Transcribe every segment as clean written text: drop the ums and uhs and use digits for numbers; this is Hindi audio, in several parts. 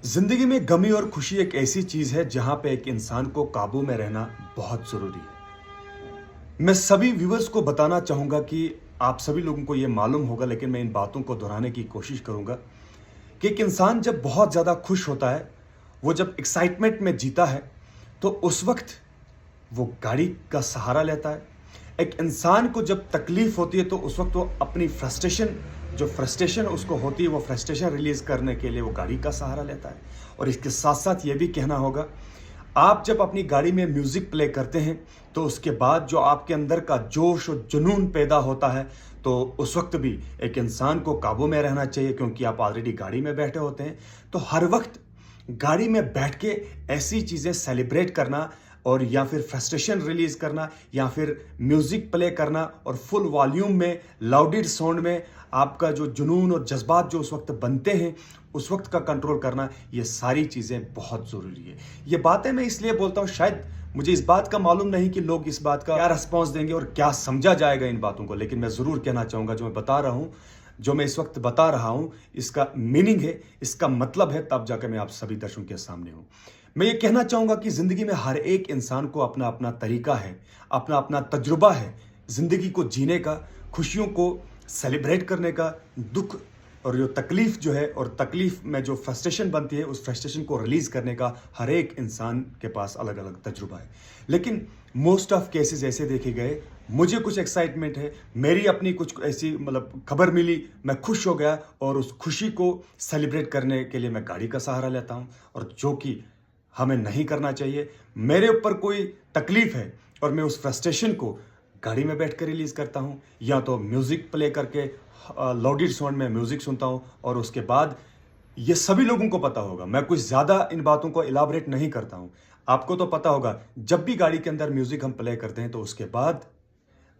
जिंदगी में गमी और खुशी एक ऐसी चीज है जहां पे एक इंसान को काबू में रहना बहुत जरूरी है। मैं सभी व्यूवर्स को बताना चाहूंगा कि आप सभी लोगों को यह मालूम होगा, लेकिन मैं इन बातों को दोहराने की कोशिश करूंगा कि एक इंसान जब बहुत ज्यादा खुश होता है, वो जब एक्साइटमेंट में जीता है, तो उस वक्त वो गाड़ी का सहारा लेता है। एक इंसान को जब तकलीफ होती है तो उस वक्त वो अपनी फ्रस्ट्रेशन उसको होती है, वो फ्रस्ट्रेशन रिलीज करने के लिए वो गाड़ी का सहारा लेता है। और इसके साथ साथ ये भी कहना होगा, आप जब अपनी गाड़ी में म्यूजिक प्ले करते हैं तो उसके बाद जो आपके अंदर का जोश और जुनून पैदा होता है, तो उस वक्त भी एक इंसान को काबू में रहना चाहिए, क्योंकि आप ऑलरेडी गाड़ी में बैठे होते हैं। तो हर वक्त गाड़ी में बैठ के ऐसी चीज़ें सेलिब्रेट करना, और या फिर फ्रस्ट्रेशन रिलीज करना, या फिर म्यूजिक प्ले करना और फुल वॉल्यूम में लाउडेड साउंड में आपका जो जुनून और जज्बात जो उस वक्त बनते हैं, उस वक्त का कंट्रोल करना, ये सारी चीज़ें बहुत ज़रूरी है। ये बातें मैं इसलिए बोलता हूँ, शायद मुझे इस बात का मालूम नहीं कि लोग इस बात का क्या रिस्पॉन्स देंगे और क्या समझा जाएगा इन बातों को, लेकिन मैं ज़रूर कहना चाहूँगा, जो मैं बता रहा हूँ, जो मैं इस वक्त बता रहा हूँ, इसका मीनिंग है, इसका मतलब है, तब जाकर मैं आप सभी दर्शकों के सामने हूँ। मैं ये कहना चाहूँगा कि ज़िंदगी में हर एक इंसान को अपना अपना तरीका है, अपना अपना तजुर्बा है ज़िंदगी को जीने का, खुशियों को सेलिब्रेट करने का, दुख और जो तकलीफ जो है, और तकलीफ में जो फ्रस्ट्रेशन बनती है, उस फ्रस्ट्रेशन को रिलीज़ करने का हर एक इंसान के पास अलग अलग तजुर्बा है। लेकिन मोस्ट ऑफ केसेस ऐसे देखे गए, मुझे कुछ एक्साइटमेंट है, मेरी अपनी कुछ ऐसी खबर मिली, मैं खुश हो गया, और उस खुशी को सेलिब्रेट करने के लिए मैं गाड़ी का सहारा लेता हूँ, और जो कि हमें नहीं करना चाहिए। मेरे ऊपर कोई तकलीफ है और मैं उस फ्रस्ट्रेशन को गाड़ी में बैठ कर रिलीज करता हूँ, या तो म्यूजिक प्ले करके लाउडेड साउंड में म्यूजिक सुनता हूँ। और उसके बाद ये सभी लोगों को पता होगा, मैं कुछ ज़्यादा इन बातों को इलाबरेट नहीं करता हूँ। आपको तो पता होगा, जब भी गाड़ी के अंदर म्यूजिक हम प्ले करते हैं तो उसके बाद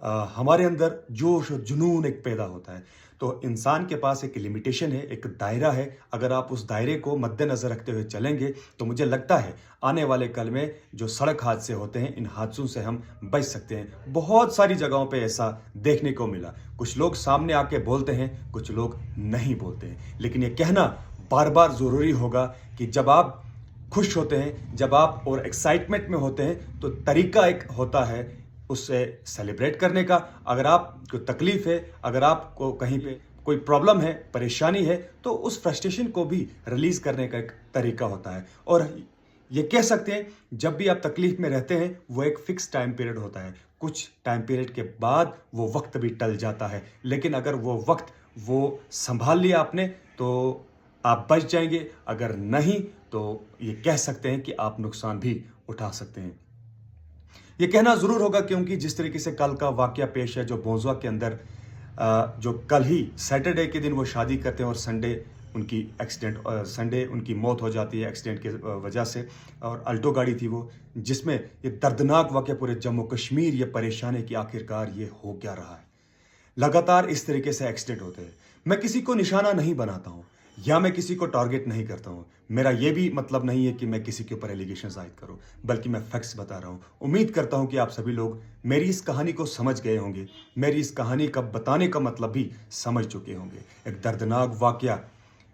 हमारे अंदर जोश और जुनून एक पैदा होता है। तो इंसान के पास एक लिमिटेशन है, एक दायरा है। अगर आप उस दायरे को मद्देनज़र रखते हुए चलेंगे तो मुझे लगता है आने वाले कल में जो सड़क हादसे होते हैं, इन हादसों से हम बच सकते हैं। बहुत सारी जगहों पे ऐसा देखने को मिला। कुछ लोग सामने आके बोलते हैं, कुछ लोग नहीं बोलते हैं, लेकिन ये कहना बार बार ज़रूरी होगा कि जब आप खुश होते हैं, जब आप और एक्साइटमेंट में होते हैं, तो तरीका एक होता है उससे सेलिब्रेट करने का। अगर आपको तकलीफ है, अगर आपको कहीं पे कोई प्रॉब्लम है, परेशानी है, तो उस फ्रस्ट्रेशन को भी रिलीज करने का एक तरीका होता है। और ये कह सकते हैं, जब भी आप तकलीफ में रहते हैं, वो एक फिक्स टाइम पीरियड होता है। कुछ टाइम पीरियड के बाद वो वक्त भी टल जाता है, लेकिन अगर वो वक्त वो संभाल लिया आपने तो आप बच जाएंगे, अगर नहीं तो ये कह सकते हैं कि आप नुकसान भी उठा सकते हैं। ये कहना ज़रूर होगा, क्योंकि जिस तरीके से कल का वाकया पेश है, जो बोंजुआ के अंदर जो कल ही सैटरडे के दिन वो शादी करते हैं और संडे उनकी मौत हो जाती है एक्सीडेंट के वजह से। और अल्टो गाड़ी थी वो, जिसमें ये दर्दनाक वाकया पूरे जम्मू कश्मीर ये परेशान है कि आखिरकार ये हो क्या रहा है। लगातार इस तरीके से एक्सीडेंट होते हैं। मैं किसी को निशाना नहीं बनाता हूँ, या मैं किसी को टारगेट नहीं करता हूँ। मेरा ये भी मतलब नहीं है कि मैं किसी के ऊपर एलिगेशन आयद करूँ, बल्कि मैं फैक्ट्स बता रहा हूँ। उम्मीद करता हूँ कि आप सभी लोग मेरी इस कहानी को समझ गए होंगे, मेरी इस कहानी का बताने का मतलब भी समझ चुके होंगे। एक दर्दनाक वाकया,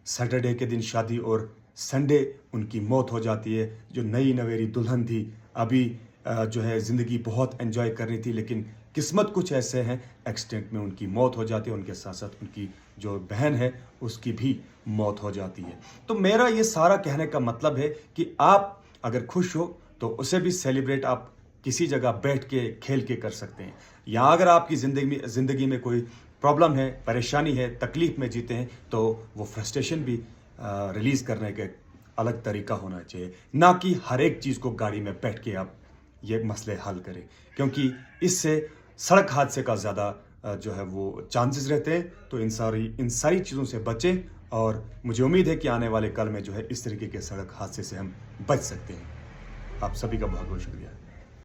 सैटरडे के दिन शादी और संडे उनकी मौत हो जाती है। जो नई नवेली दुल्हन थी, अभी जो है ज़िंदगी बहुत एंजॉय करनी थी, लेकिन किस्मत कुछ ऐसे हैं, एक्सीडेंट में उनकी मौत हो जाती है। उनके साथ साथ उनकी जो बहन है उसकी भी मौत हो जाती है। तो मेरा ये सारा कहने का मतलब है कि आप अगर खुश हो तो उसे भी सेलिब्रेट आप किसी जगह बैठ के खेल के कर सकते हैं। या अगर आपकी ज़िंदगी में कोई प्रॉब्लम है, परेशानी है, तकलीफ में जीते हैं, तो वो फ्रस्ट्रेशन भी रिलीज़ करने का अलग तरीका होना चाहिए, ना कि हर एक चीज़ को गाड़ी में बैठ के आप ये मसले हल करें, क्योंकि इससे सड़क हादसे का ज़्यादा जो है वो चांसेस रहते हैं। तो इन सारी चीज़ों से बचें, और मुझे उम्मीद है कि आने वाले कल में जो है इस तरीके के सड़क हादसे से हम बच सकते हैं। आप सभी का बहुत बहुत शुक्रिया।